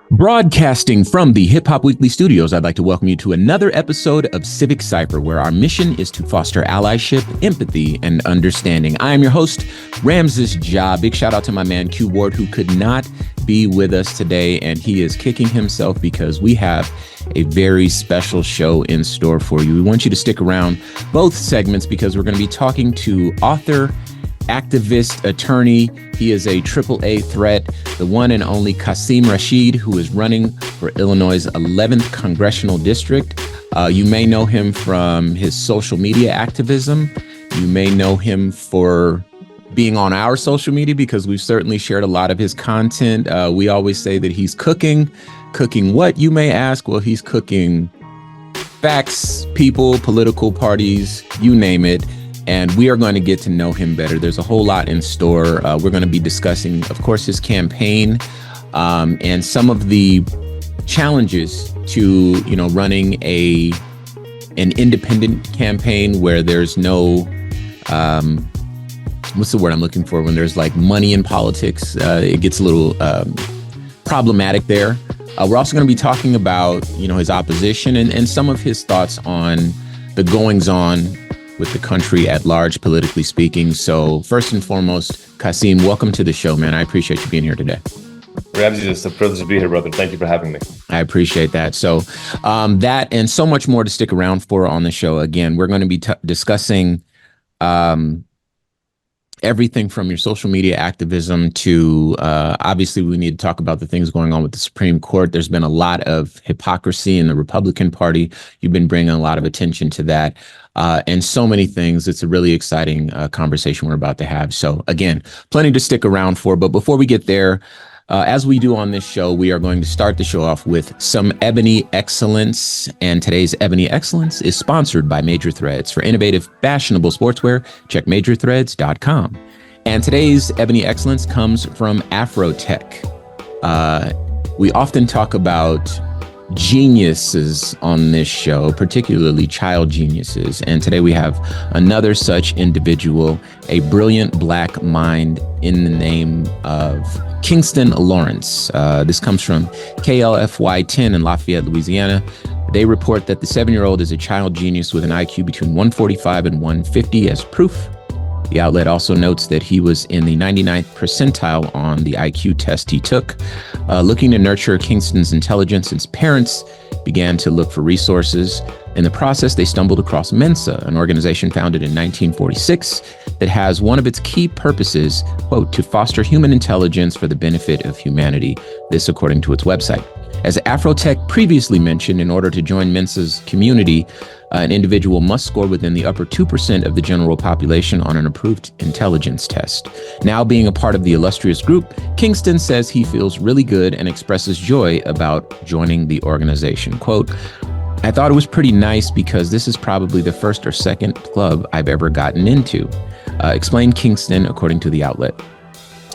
Broadcasting from the Hip Hop Weekly studios, I'd like to welcome you to another episode of Civic Cipher, where our mission is to foster allyship, empathy, and understanding. I am your host, Ramses Ja. Big shout out to my man Q Ward, who could not be with us today, and he is kicking himself because we have a very special show in store for you. We want you to stick around both segments because we're going to be talking to author, activist, attorney. He is a AAA threat, the one and only Qasim Rashid, who is running for Illinois' 11th congressional district. You may know him from his social media activism. You may know him for being on our social media because we've certainly shared a lot of his content. We always say that he's cooking. Cooking what, you may ask? Well, he's cooking facts, people, political parties, you name it. And we are going to get to know him better. There's a whole lot in store. We're going to be discussing, of course, his campaign and some of the challenges to, running an independent campaign where there's no, what's the word I'm looking for? When there's like money in politics, it gets a little problematic there. We're also going to be talking about, his opposition and some of his thoughts on the goings on with the country at large, politically speaking. So first and foremost, Qasim, welcome to the show, man. I appreciate you being here today. Ramsey, it's a privilege to be here, brother. Thank you for having me. I appreciate that. So that and so much more to stick around for on the show. Again, we're going to be discussing everything from your social media activism to obviously we need to talk about the things going on with the Supreme Court. There's been a lot of hypocrisy in the Republican Party. You've been bringing a lot of attention to that. And so many things. It's a really exciting conversation we're about to have. So again, plenty to stick around for. But before we get there, as we do on this show, we are going to start the show off with some Ebony Excellence. And today's Ebony Excellence is sponsored by Major Threads. For innovative, fashionable sportswear, check majorthreads.com. And today's Ebony Excellence comes from Afrotech. We often talk about geniuses on this show, particularly child geniuses. And today we have another such individual, a brilliant Black mind in the name of Kingston Lawrence. This comes from KLFY 10 in Lafayette, Louisiana. They report that the 7-year-old is a child genius with an IQ between 145 and 150 as proof. The outlet also notes that he was in the 99th percentile on the IQ test he took. Looking to nurture Kingston's intelligence, his parents began to look for resources. In the process, they stumbled across Mensa, an organization founded in 1946 that has one of its key purposes, quote, to foster human intelligence for the benefit of humanity. This according to its website. As Afrotech previously mentioned, in order to join Mensa's community, an individual must score within the upper 2% of the general population on an approved intelligence test. Now being a part of the illustrious group, Kingston says he feels really good and expresses joy about joining the organization. Quote, I thought it was pretty nice because this is probably the first or second club I've ever gotten into, explained Kingston, according to the outlet.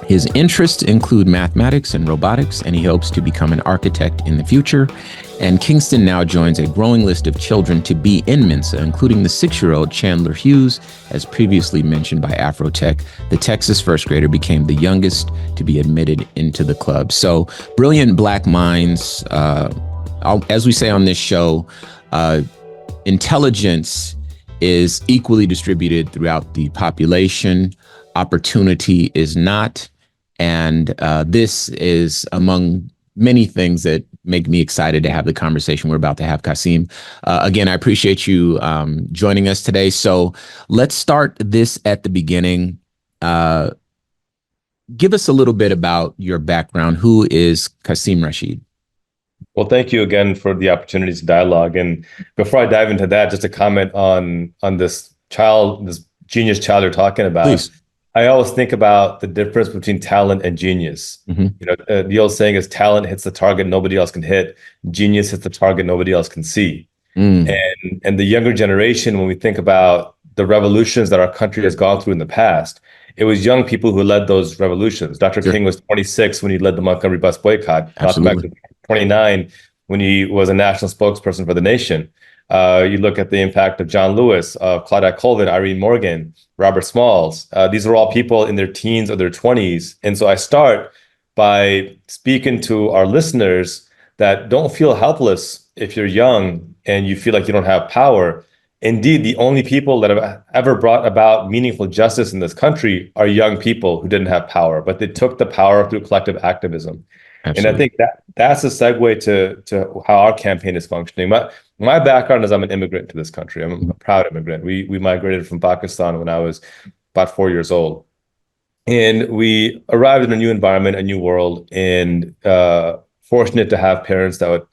His interests include mathematics and robotics, and he hopes to become an architect in the future. And Kingston now joins a growing list of children to be in Mensa, including the 6-year-old Chandler Hughes. As previously mentioned by Afrotech, the Texas first grader became the youngest to be admitted into the club. So brilliant Black minds. As we say on this show, intelligence is equally distributed throughout the population. Opportunity is not. And this is among many things that make me excited to have the conversation we're about to have, Qasim. Again, I appreciate you joining us today. So let's start this at the beginning. Give us a little bit about your background. Who is Qasim Rashid? Well, thank you again for the opportunity to dialogue. And before I dive into that, just a comment on this genius child you're talking about. Please. I always think about the difference between talent and genius. Mm-hmm. The old saying is talent hits the target nobody else can hit. Genius hits the target nobody else can see. And the younger generation, when we think about the revolutions that our country has gone through in the past, it was young people who led those revolutions. Dr. Sure. King was 26 when he led the Montgomery bus boycott. Malcolm X was 29 when he was a national spokesperson for the nation. You look at the impact of John Lewis, Claudette Colvin, Irene Morgan, Robert Smalls. These are all people in their teens or their 20s. And so I start by speaking to our listeners that don't feel helpless if you're young and you feel like you don't have power. Indeed, the only people that have ever brought about meaningful justice in this country are young people who didn't have power, but they took the power through collective activism. And I Absolutely. think that's a segue to how our campaign is functioning. My background is I'm an immigrant to this country. I'm a proud immigrant. We migrated from Pakistan when I was about 4 years old. And we arrived in a new environment, a new world, and fortunate to have parents that would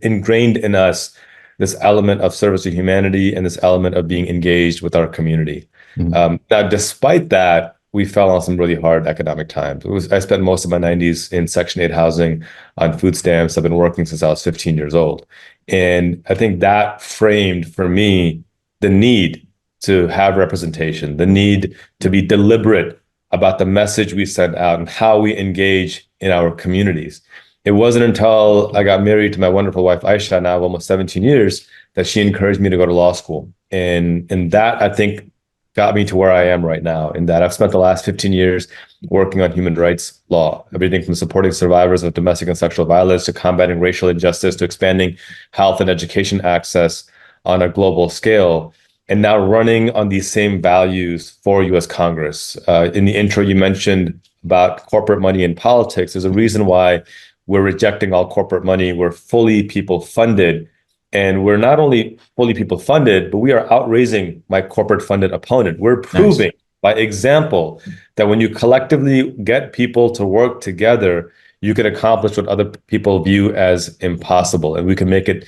ingrained in us this element of service to humanity and this element of being engaged with our community. Now, despite that, we fell on some really hard economic times. I spent most of my 90s in Section 8 housing on food stamps. I've been working since I was 15 years old. And I think that framed for me the need to have representation, the need to be deliberate about the message we send out and how we engage in our communities. It wasn't until I got married to my wonderful wife, Aisha, now of almost 17 years, that she encouraged me to go to law school. And that, I think, got me to where I am right now, in that I've spent the last 15 years working on human rights law, everything from supporting survivors of domestic and sexual violence to combating racial injustice to expanding health and education access on a global scale, and now running on these same values for US Congress. In the intro, you mentioned about corporate money in politics. There's a reason why we're rejecting all corporate money. We're fully people funded. And we're not only fully people funded, but we are outraising my corporate funded opponent. We're proving by example that when you collectively get people to work together, you can accomplish what other people view as impossible. And we can make it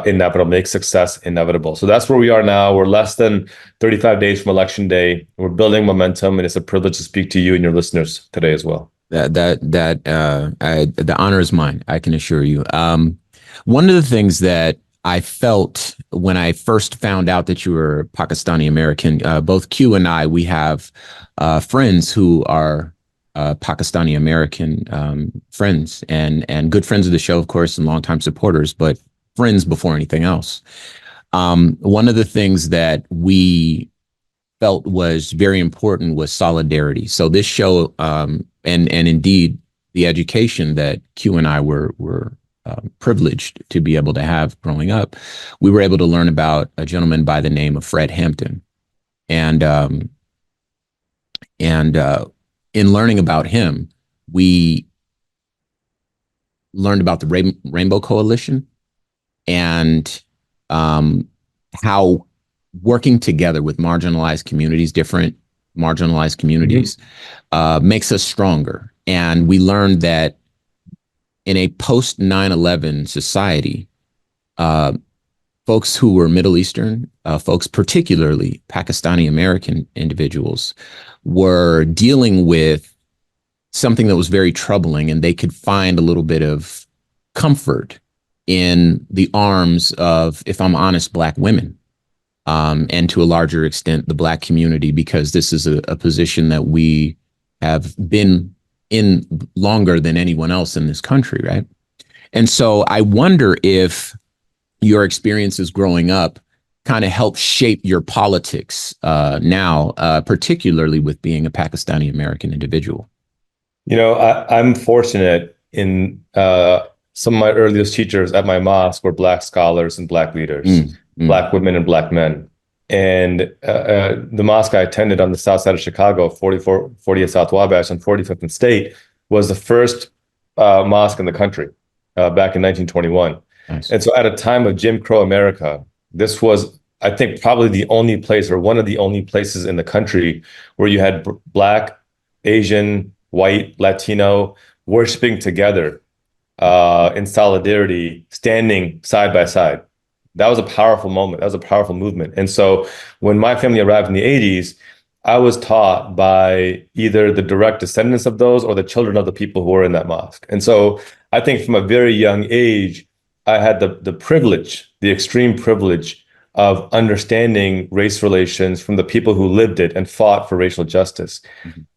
inevitable, make success inevitable. So that's where we are now. We're less than 35 days from Election Day. We're building momentum, and it's a privilege to speak to you and your listeners today as well. The honor is mine, I can assure you. One of the things that I felt when I first found out that you were Pakistani American, both Q and I, we have friends who are Pakistani American friends and good friends of the show, of course, and longtime supporters, but friends before anything else. One of the things that we felt was very important was solidarity. So this show, and indeed the education that Q and I were privileged to be able to have growing up, we were able to learn about a gentleman by the name of Fred Hampton, and in learning about him, we learned about the Rainbow Coalition and how working together with marginalized communities, different marginalized communities, makes us stronger. And we learned that in a post 9/11 society, folks who were Middle Eastern, folks particularly Pakistani American individuals, were dealing with something that was very troubling, and they could find a little bit of comfort in the arms of, if I'm honest, Black women, and to a larger extent, the Black community, because this is a position that we have been in longer than anyone else in this country, right? And so I wonder if your experiences growing up kind of help shape your politics now, particularly with being a Pakistani American individual. You know, I'm fortunate in some of my earliest teachers at my mosque were Black scholars and Black leaders, Black women and Black men. And the mosque I attended on the south side of Chicago, 40th South Wabash on 45th and State, was the first mosque in the country back in 1921. Nice. And so at a time of Jim Crow America, this was, I think, probably the only place, or one of the only places in the country, where you had Black, Asian, white, Latino worshiping together in solidarity, standing side by side. That was a powerful moment. That was a powerful movement. And so when my family arrived in the 80s, I was taught by either the direct descendants of those or the children of the people who were in that mosque. And so I think from a very young age, I had the privilege, the extreme privilege of understanding race relations from the people who lived it and fought for racial justice.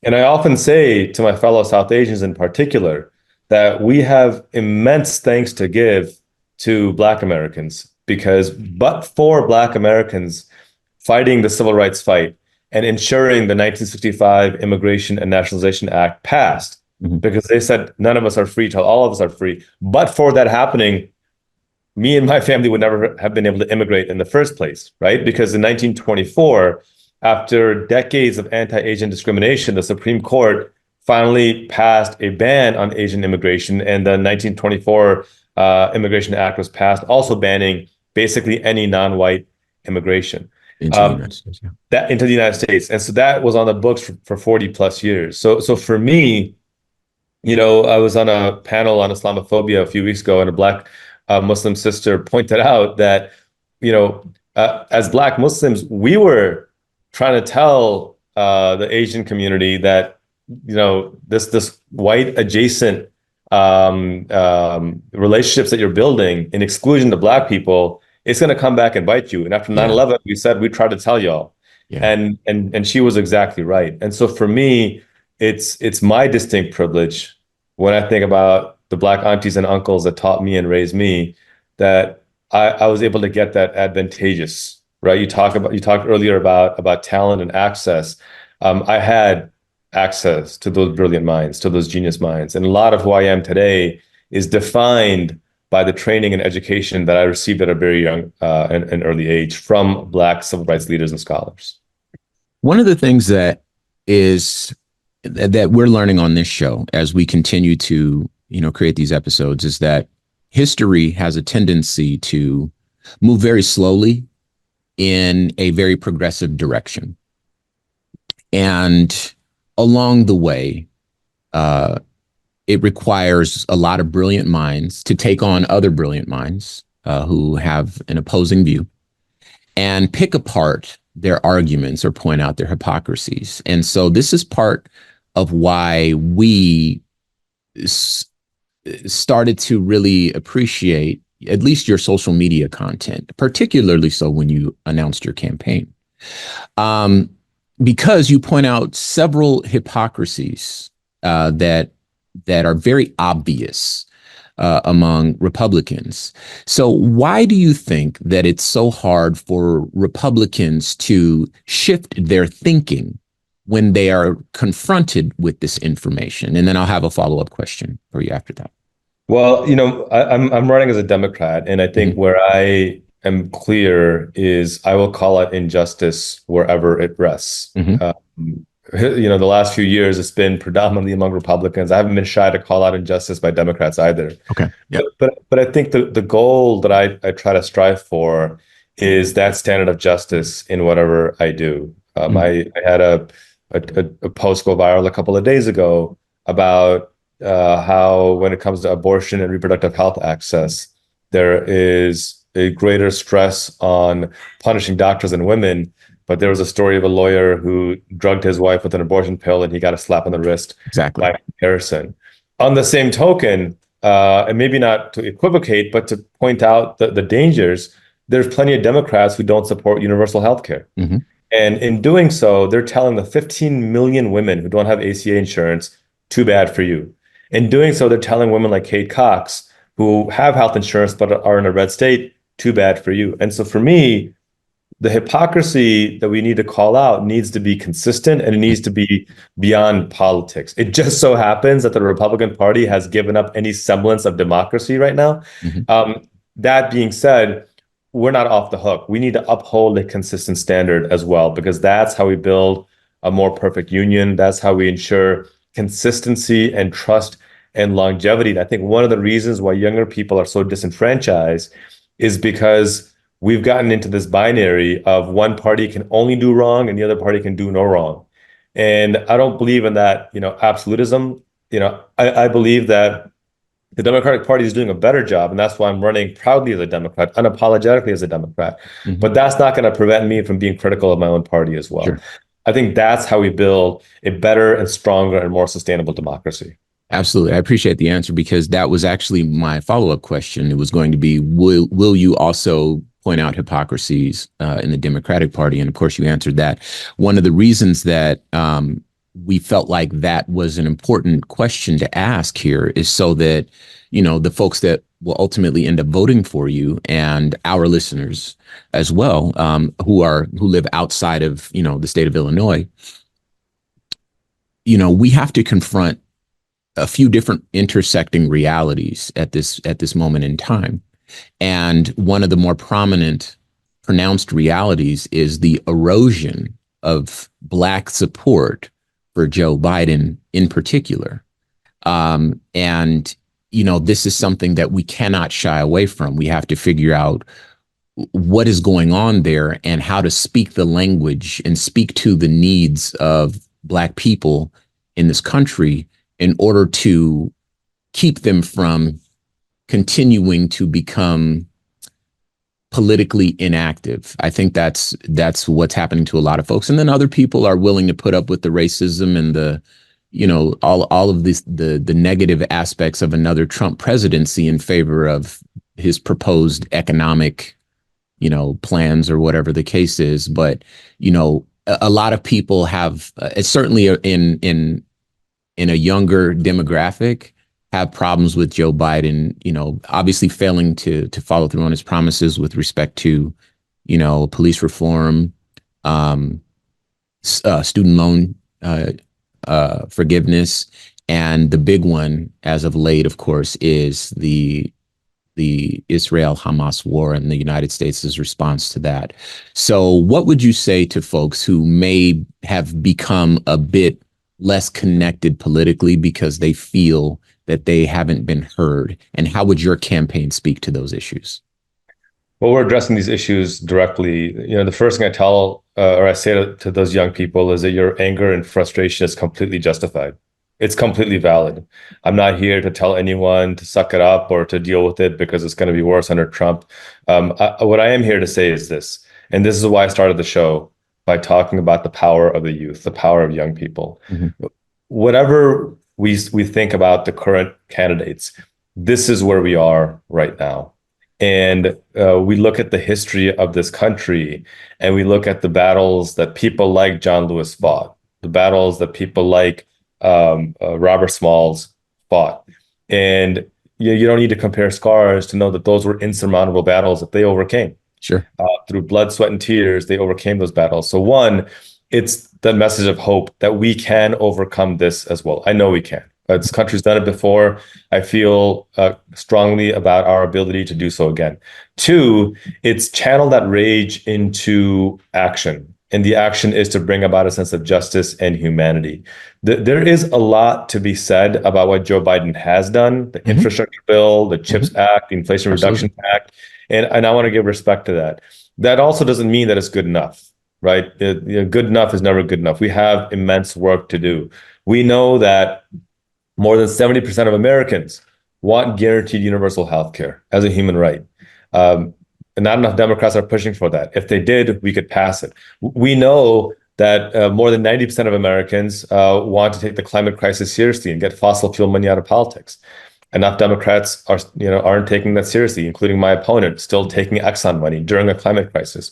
And I often say to my fellow South Asians in particular, that we have immense thanks to give to Black Americans, because but for Black Americans fighting the civil rights fight and ensuring the 1965 Immigration and Nationalization Act passed, because they said none of us are free till all of us are free. But for that happening, me and my family would never have been able to immigrate in the first place, right? Because in 1924, after decades of anti-Asian discrimination, the Supreme Court finally passed a ban on Asian immigration, and the 1924 Immigration Act was passed, also banning basically any non-white immigration into the United States. Yeah. That into the United States, and so that was on the books for 40 plus years. So for me, I was on a panel on Islamophobia a few weeks ago, and a Black Muslim sister pointed out that, as Black Muslims, we were trying to tell the Asian community that, this white adjacent relationships that you're building in exclusion to Black people, it's going to come back and bite you. And after 9/11, we said we tried to tell y'all, and she was exactly right. And so for me, it's my distinct privilege when I think about the Black aunties and uncles that taught me and raised me, that I was able to get that advantageous, right? You talked earlier about talent and access. I had access to those brilliant minds, to those genius minds. And a lot of who I am today is defined by the training and education that I received at a very young and early age from Black civil rights leaders and scholars. One of the things that we're learning on this show as we continue to, create these episodes is that history has a tendency to move very slowly in a very progressive direction. And along the way, it requires a lot of brilliant minds to take on other brilliant minds who have an opposing view and pick apart their arguments or point out their hypocrisies. And so this is part of why we started to really appreciate at least your social media content, particularly so when you announced your campaign, because you point out several hypocrisies that are very obvious among Republicans. So why do you think that it's so hard for Republicans to shift their thinking when they are confronted with this information? And then I'll have a follow-up question for you after that. Well, I'm running as a Democrat, and I think where I am clear is I will call out injustice wherever it rests. The last few years, it's been predominantly among Republicans. I haven't been shy to call out injustice by Democrats either. Okay. Yeah. But I think the goal that I try to strive for is that standard of justice in whatever I do. I had a post go viral a couple of days ago about how when it comes to abortion and reproductive health access, there is a greater stress on punishing doctors and women. But there was a story of a lawyer who drugged his wife with an abortion pill and he got a slap on the wrist. Exactly. By comparison. On the same token, and maybe not to equivocate, but to point out the dangers, there's plenty of Democrats who don't support universal health care. And in doing so, they're telling the 15 million women who don't have ACA insurance, too bad for you. In doing so, they're telling women like Kate Cox, who have health insurance but are in a red state, too bad for you. And so for me, the hypocrisy that we need to call out needs to be consistent, and it needs to be beyond politics. It just so happens that the Republican Party has given up any semblance of democracy right now. That being said, we're not off the hook. We need to uphold a consistent standard as well, because that's how we build a more perfect union. That's how we ensure consistency and trust and longevity. And I think one of the reasons why younger people are so disenfranchised is because we've gotten into this binary of one party can only do wrong and the other party can do no wrong. And I don't believe in that, absolutism. I believe that the Democratic Party is doing a better job, and that's why I'm running proudly as a Democrat, unapologetically as a Democrat. But that's not going to prevent me from being critical of my own party as well. Sure. I think that's how we build a better and stronger and more sustainable democracy. Absolutely. I appreciate the answer, because that was actually my follow-up question. It was going to be, will you also point out hypocrisies in the Democratic Party? And of course, you answered that. One of the reasons that we felt like that was an important question to ask here is so that, the folks that will ultimately end up voting for you and our listeners as well, who live outside of, the state of Illinois, we have to confront a few different intersecting realities at this moment in time. And one of the more prominent, pronounced realities is the erosion of Black support for Joe Biden in particular. And, this is something that we cannot shy away from. We have to figure out what is going on there and how to speak the language and speak to the needs of Black people in this country in order to keep them from continuing to become politically inactive. I think that's what's happening to a lot of folks. And then other people are willing to put up with the racism and the, all of this, the negative aspects of another Trump presidency in favor of his proposed economic, plans or whatever the case is. But, a lot of people have, certainly in a younger demographic, have problems with Joe Biden, obviously failing to follow through on his promises with respect to, police reform, student loan forgiveness. And the big one, as of late, of course, is the Israel-Hamas war and the United States' response to that. So what would you say to folks who may have become a bit less connected politically because they feel that they haven't been heard? And how would your campaign speak to those issues? Well, we're addressing these issues directly. The first thing I tell or I say to those young people is that your anger and frustration is completely justified. It's completely valid. I'm not here to tell anyone to suck it up or to deal with it because it's going to be worse under Trump. What I am here to say is this, and this is why I started the show by talking about the power of the youth, the power of young people. Mm-hmm. Whatever we think about the current candidates, this is where we are right now. And we look at the history of this country and we look at the battles that people like John Lewis fought, the battles that people like Robert Smalls fought. And you don't need to compare scars to know that those were insurmountable battles that they overcame. Sure. Through blood, sweat, and tears, they overcame those battles. So one, it's the message of hope that we can overcome this as well. I know we can. This country's done it before. I feel strongly about our ability to do so again. Two, it's channel that rage into action. And the action is to bring about a sense of justice and humanity. There is a lot to be said about what Joe Biden has done, the infrastructure bill, the CHIPS Act, the Inflation Reduction Act. And I want to give respect to that. That also doesn't mean that it's good enough, right? Good enough is never good enough. We have immense work to do. We know that more than 70% of Americans want guaranteed universal health care as a human right. And not enough Democrats are pushing for that. If they did, we could pass it. We know that more than 90% of Americans want to take the climate crisis seriously and get fossil fuel money out of politics. Enough Democrats aren't taking that seriously, including my opponent, still taking Exxon money during a climate crisis.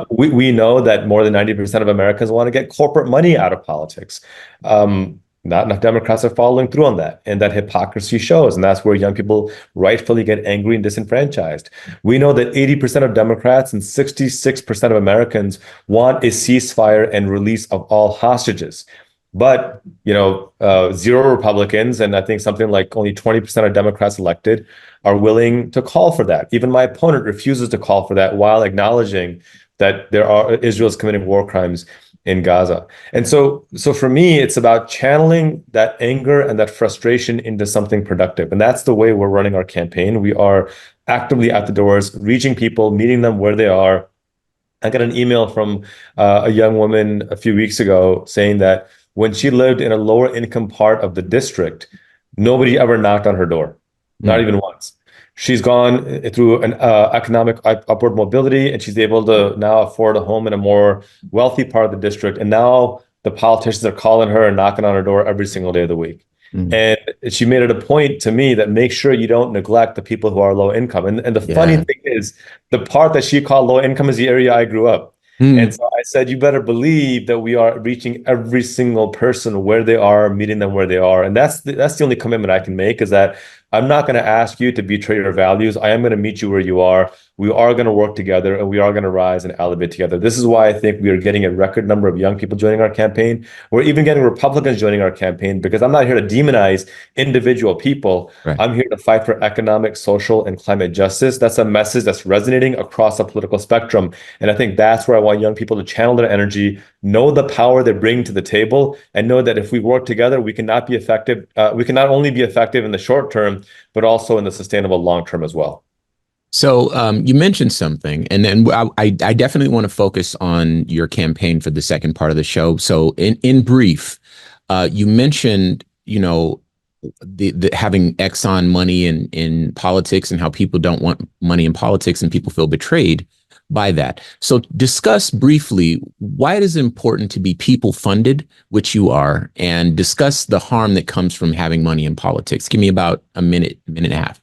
We know that more than 90% of Americans want to get corporate money out of politics. Not enough Democrats are following through on that. And that hypocrisy shows. And that's where young people rightfully get angry and disenfranchised. We know that 80% of Democrats and 66% of Americans want a ceasefire and release of all hostages. But, zero Republicans, and I think something like only 20% of Democrats elected are willing to call for that. Even my opponent refuses to call for that while acknowledging that Israel is committing war crimes in Gaza. And so for me, it's about channeling that anger and that frustration into something productive. And that's the way we're running our campaign. We are actively at the doors, reaching people, meeting them where they are. I got an email from a young woman a few weeks ago saying that when she lived in a lower income part of the district, nobody ever knocked on her door, not even once. She's gone through an economic upward mobility, and she's able to now afford a home in a more wealthy part of the district. And now the politicians are calling her and knocking on her door every single day of the week. And she made it a point to me that make sure you don't neglect the people who are low income. And the funny thing is, the part that she called low income is the area I grew up. And so I said, you better believe that we are reaching every single person where they are, meeting them where they are. And that's the only commitment I can make, is that I'm not going to ask you to betray your values. I am going to meet you where you are. we are going to work together and we are going to rise and elevate together. This is why I think we are getting a record number of young people joining our campaign. We're even getting Republicans joining our campaign, because I'm not here to demonize individual people. Right. I'm here to fight for economic, social, and climate justice. That's a message that's resonating across the political spectrum. And I think that's where I want young people to channel their energy, know the power they bring to the table, and know that if we work together, we can not be effective. We can not only be effective in the short term, but also in the sustainable long term as well. So you mentioned something, and then I definitely want to focus on your campaign for the second part of the show. So in brief, you mentioned, the having Exxon money in politics, and how people don't want money in politics and people feel betrayed by that. So discuss briefly why it is important to be people funded, which you are, and discuss the harm that comes from having money in politics. Give me about a minute and a half.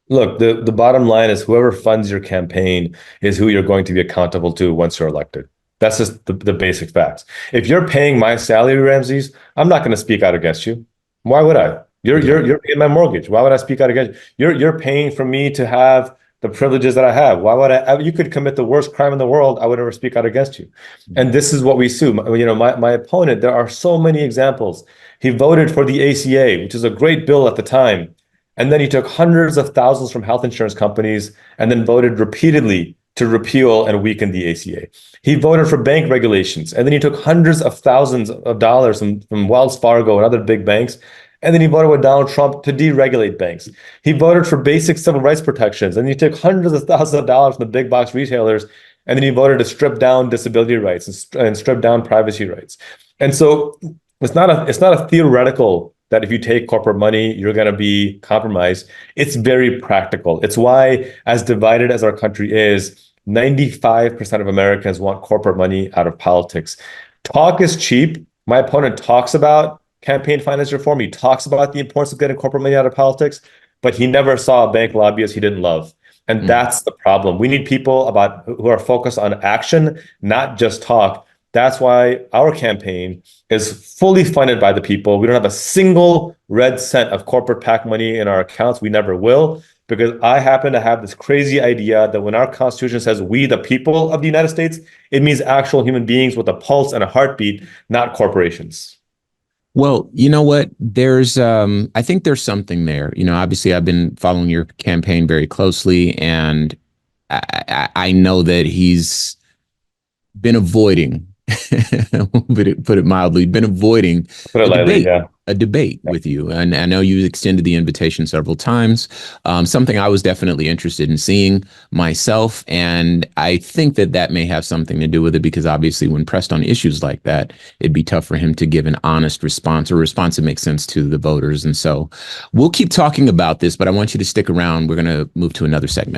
Look, the bottom line is whoever funds your campaign is who you're going to be accountable to once you're elected. That's just the basic facts. If you're paying my salary, Ramses, I'm not going to speak out against you. Why would I? You're paying my mortgage. Why would I speak out against you? You're paying for me to have the privileges that I have. Why would I? You could commit the worst crime in the world. I would never speak out against you. And this is what we sue. My opponent, there are so many examples. He voted for the ACA, which is a great bill at the time. And then he took hundreds of thousands from health insurance companies and then voted repeatedly to repeal and weaken the ACA. He voted for bank regulations, and then he took hundreds of thousands of dollars from Wells Fargo and other big banks. And then he voted with Donald Trump to deregulate banks. He voted for basic civil rights protections, and he took hundreds of thousands of dollars from the big box retailers. And then he voted to strip down disability rights and strip down privacy rights. And so it's not a theoretical that if you take corporate money, you're going to be compromised. It's very practical. It's why, as divided as our country is, 95% of Americans want corporate money out of politics. Talk is cheap. My opponent talks about campaign finance reform. He talks about the importance of getting corporate money out of politics, but he never saw a bank lobbyist he didn't love. And that's the problem. We need people who are focused on action, not just talk. That's why our campaign is fully funded by the people. We don't have a single red cent of corporate PAC money in our accounts. We never will, because I happen to have this crazy idea that when our Constitution says we, the people of the United States, it means actual human beings with a pulse and a heartbeat, not corporations. Well, you know what? I think there's something there. Obviously, I've been following your campaign very closely, and I know that he's been avoiding, put it mildly, been avoiding a debate with you. And I know you extended the invitation several times. Something I was definitely interested in seeing myself. And I think that may have something to do with it, because obviously when pressed on issues like that, it'd be tough for him to give an honest response, or a response that makes sense to the voters. And so we'll keep talking about this, but I want you to stick around. We're going to move to another segment.